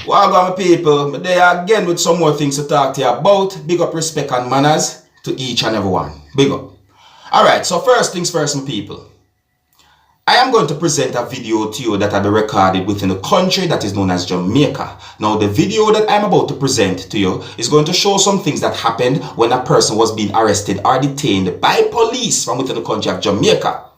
Welcome, my people. Today again with some more things to talk to you about. Big up, respect and manners to each and every one. Big up. Alright, so first things first, my people. I am going to present a video to you that will be recorded within a country that is known as Jamaica. Now, the video that I'm about to present to you is going to show some things that happened when a person was being arrested or detained by police from within the country of Jamaica.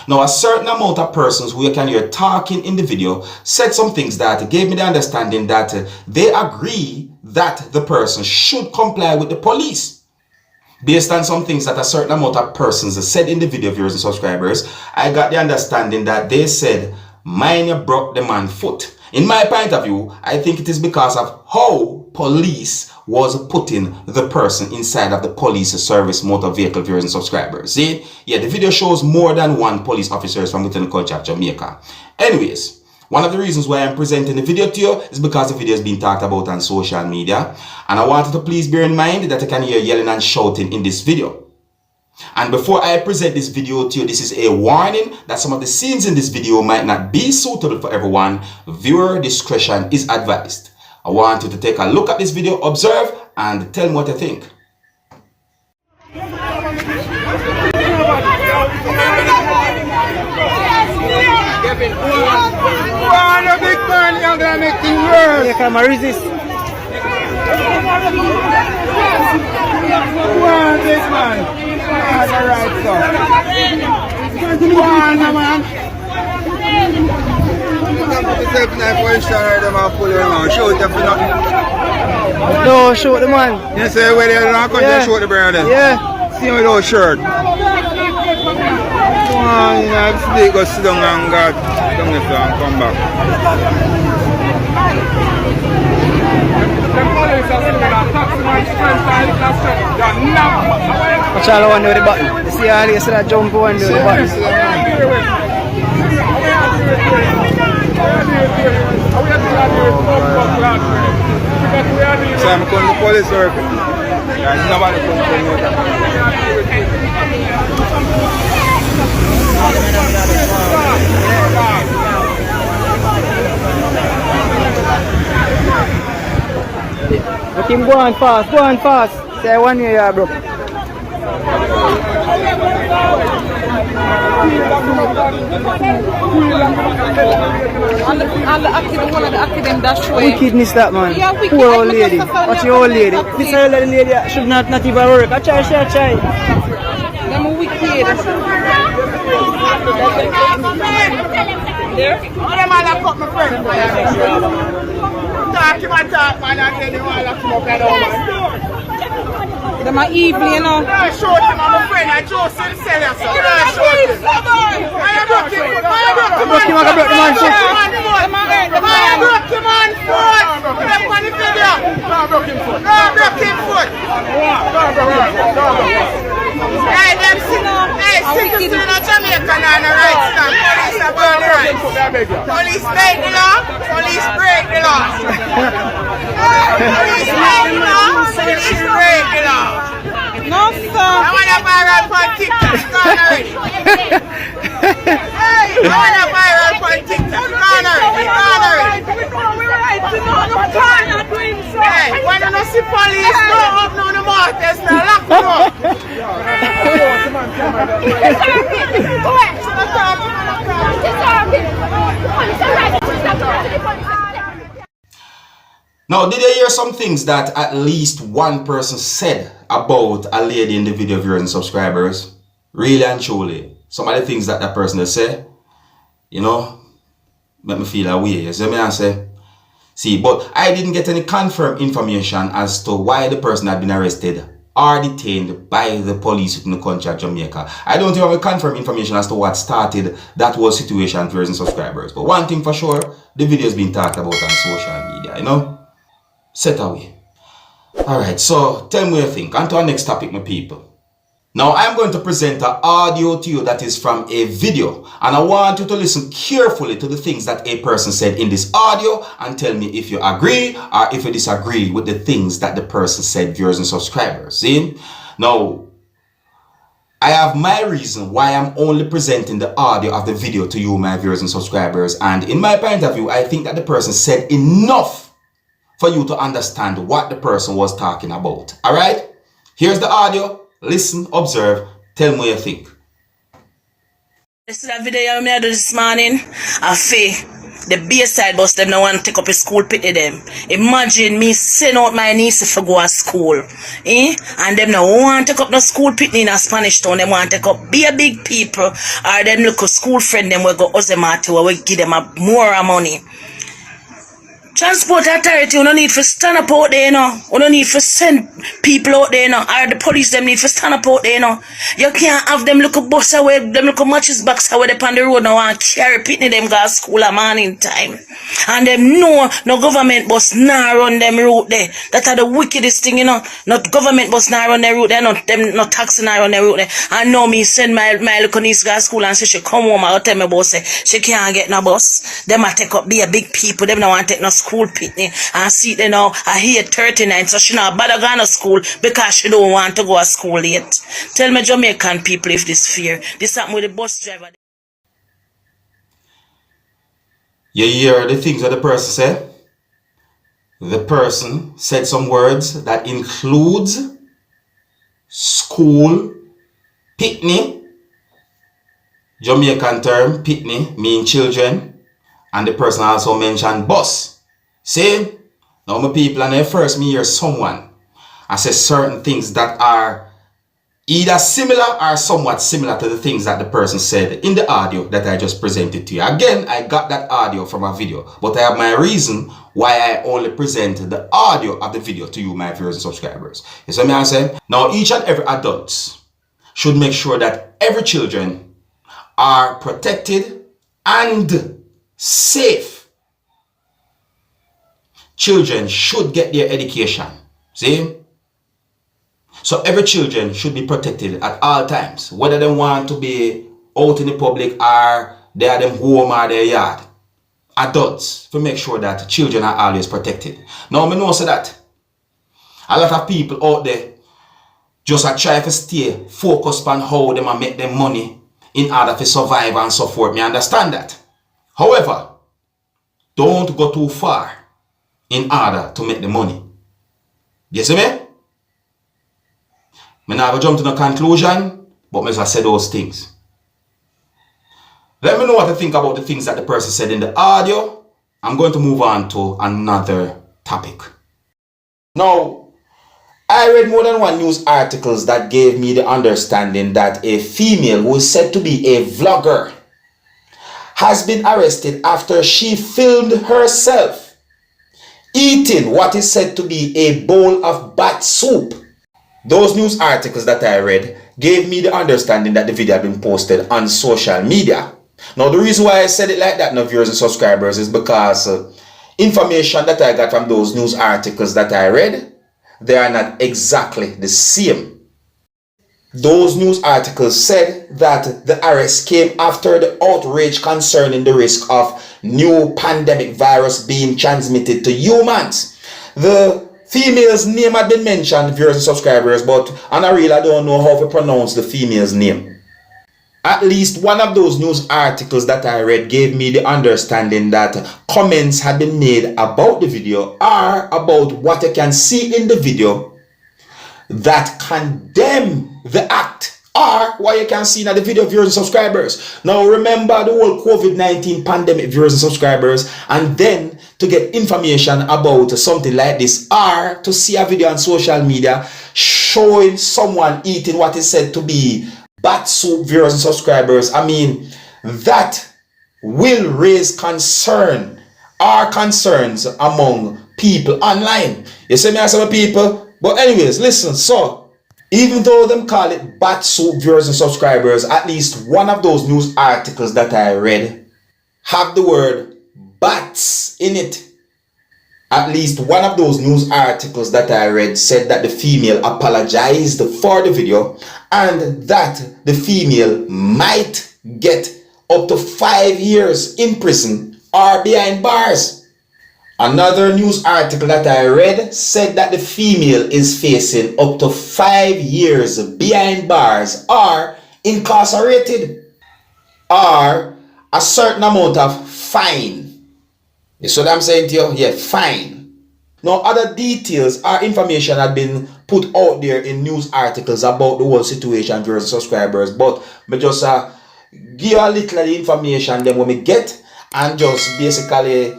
Now, a certain amount of persons who you can hear talking in the video said some things that gave me the understanding that they agree that the person should comply with the police. Based on some things that a certain amount of persons said in the video, viewers and subscribers, I got the understanding that they said, "Mine broke the man's foot." In my point of view, I think it is because of how police was putting the person inside of the police service motor vehicle, viewers and subscribers. See? Yeah, the video shows more than one police officers from within the country of Jamaica. Anyways, one of the reasons why I'm presenting the video to you is because the video is being talked about on social media. And I wanted to please bear in mind that I can hear yelling and shouting in this video. And before I present this video to you, this is a warning that some of the scenes in this video might not be suitable for everyone. Viewer discretion is advised. I want you to take a look at this video, observe, and tell me what you think. One a big man, you're gonna make things worse. Yeah, come on, resist. One big man. That's alright, sir. One man. Shoot them for nothing. No, shoot the man. You say where they're not going to shoot the brother? Yeah. See him without shirt. One, you know, they go sit down and go down the floor and come back. Watch out, one do the button. You see how you see that jump one do the button. So I'm going to the police work. There's nobody comes to me. Let him go on fast, go on fast. Say one year, bro. One of the accident dash way. Wickedness that man. Yeah, wicked. Poor old lady. What's your old lady? This old lady should not even work. I try. Them wicked. There? All them all have cut my friend. Talk him and talk, man, and then you all have to smoke that over. Them are evil, you know. I showed him, I'm a friend, I just said sell you, so I showed him. I broke him, I broke him, Broke him, I broke the man foot. I broke him on foot. Look on the video. No, I broke him foot. No, I broke him foot. Hey, them citizens in Jamaica now, the right stand. Police are burn the rights. Police break the law. Police break the law. Police break the law. Police break the law. No, sir. I want to viral for TikTok. Gone already. Hey, I want to viral for TikTok. Gone already. Gone already. Hey, when you don't see police, don't open the mouth. There's no lock door. Now, did you hear some things that at least one person said about a lady in the video, viewers and subscribers? Really and truly, some of the things that that person has said, you know, make me feel away. You see me I say? See, but I didn't get any confirmed information as to why the person had been arrested or detained by the police in the country of Jamaica. I don't even have confirmed information as to what started that whole situation, viewers and subscribers. But one thing for sure, the video is being talked about on social media, you know? Set away. Alright, so tell me what you think. On to our next topic, my people. Now, I'm going to present an audio to you that is from a video. And I want you to listen carefully to the things that a person said in this audio and tell me if you agree or if you disagree with the things that the person said, viewers and subscribers. See? Now, I have my reason why I'm only presenting the audio of the video to you, my viewers and subscribers. And in my point of view, I think that the person said enough for you to understand what the person was talking about. Alright? Here's the audio. Listen, observe, tell me what you think. This is a video I do this morning. I feel the Bayside bus them no want to take up a school pity them. Imagine me send out my niece for go to school. And them no want to take up no school pity in a Spanish town. Them want to take up be a big people. Or them look a school friend them will go Ozemati where we give them more money. Transport authority, you don't need to stand up out there, you know. You don't need to send people out there, you know. Or the police, them need to stand up out there, you know. You can't have them look a bus away, them look a matches box away upon the road now and carry pitney them go to school a morning time. And them know no government bus nah run them route there. That are the wickedest thing, you know. Not government bus nah run their route there, not them no taxi nah run their route there. And now me send my little niece go to school and say she come home and tell me about say she can't get no bus. Them a take up be a big people, them no want to take no school pitney and see they now I hear 39 so she not bother going to school because she don't want to go to school yet. Tell me Jamaican people if this fear. This happened with the bus driver. You hear the things that the person said? The person said some words that includes school pitney. Jamaican term pitney mean children, and the person also mentioned bus. See, now my people, and at first me hear someone I say certain things that are either similar or somewhat similar to the things that the person said in the audio that I just presented to you. Again, I got that audio from a video, but I have my reason why I only present the audio of the video to you, my viewers and subscribers. You see what I'm saying? Now, each and every adult should make sure that every children are protected and safe. Children should get their education. See? So every children should be protected at all times. Whether they want to be out in the public or they are them home or their yard. Adults, to make sure that children are always protected. Now, I know so that a lot of people out there just are trying to stay focused on how they might make them money in order to survive and so forth. Me understand that. However, don't go too far in order to make the money. You see me? I'm not going to jump to no conclusion, but I just say those things. Let me know what you think about the things that the person said in the audio. I'm going to move on to another topic. Now, I read more than one news articles that gave me the understanding that a female who is said to be a vlogger has been arrested after she filmed herself eating what is said to be a bowl of bat soup. Those news articles that I read gave me the understanding that the video had been posted on social media. Now, the reason why I said it like that, now viewers and subscribers, is because information that I got from those news articles that I read, they are not exactly the same. Those news articles said that the arrest came after the outrage concerning the risk of new pandemic virus being transmitted to humans. The female's name had been mentioned, viewers and subscribers, but on a real I don't know how to pronounce the female's name. At least one of those news articles that I read gave me the understanding that comments had been made about the video or about what you can see in the video that condemn the act or what you can see in the video, viewers and subscribers. Now remember the whole COVID-19 pandemic, viewers and subscribers, and then to get information about something like this or to see a video on social media showing someone eating what is said to be bat soup, viewers and subscribers, I mean, that will raise concern or concerns among people online. You see me as some people? But anyways, listen, so even though them call it bat soup, viewers and subscribers, at least one of those news articles that I read have the word bats in it. At least one of those news articles that I read said that the female apologized for the video and that the female might get up to 5 years in prison or behind bars. Another news article that I read said that the female is facing up to 5 years behind bars or incarcerated or a certain amount of fine. You see what I'm saying to you? Yeah, fine. Now, other details or information had been put out there in news articles about the whole situation for subscribers, but me just give you a little of the information then when we get and just basically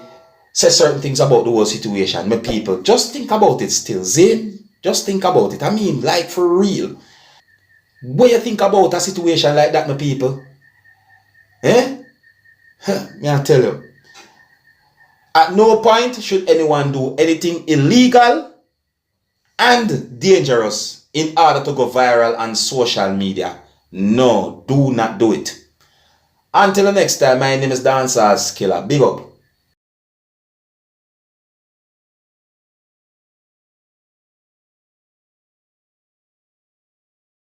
say certain things about the whole situation. My people, just think about it still, Zane. Just think about it. I mean, like for real. What you think about a situation like that, my people? Eh? Me I tell you. At no point should anyone do anything illegal and dangerous in order to go viral on social media. No, do not do it. Until the next time, my name is Dancehall Skilla. Big up.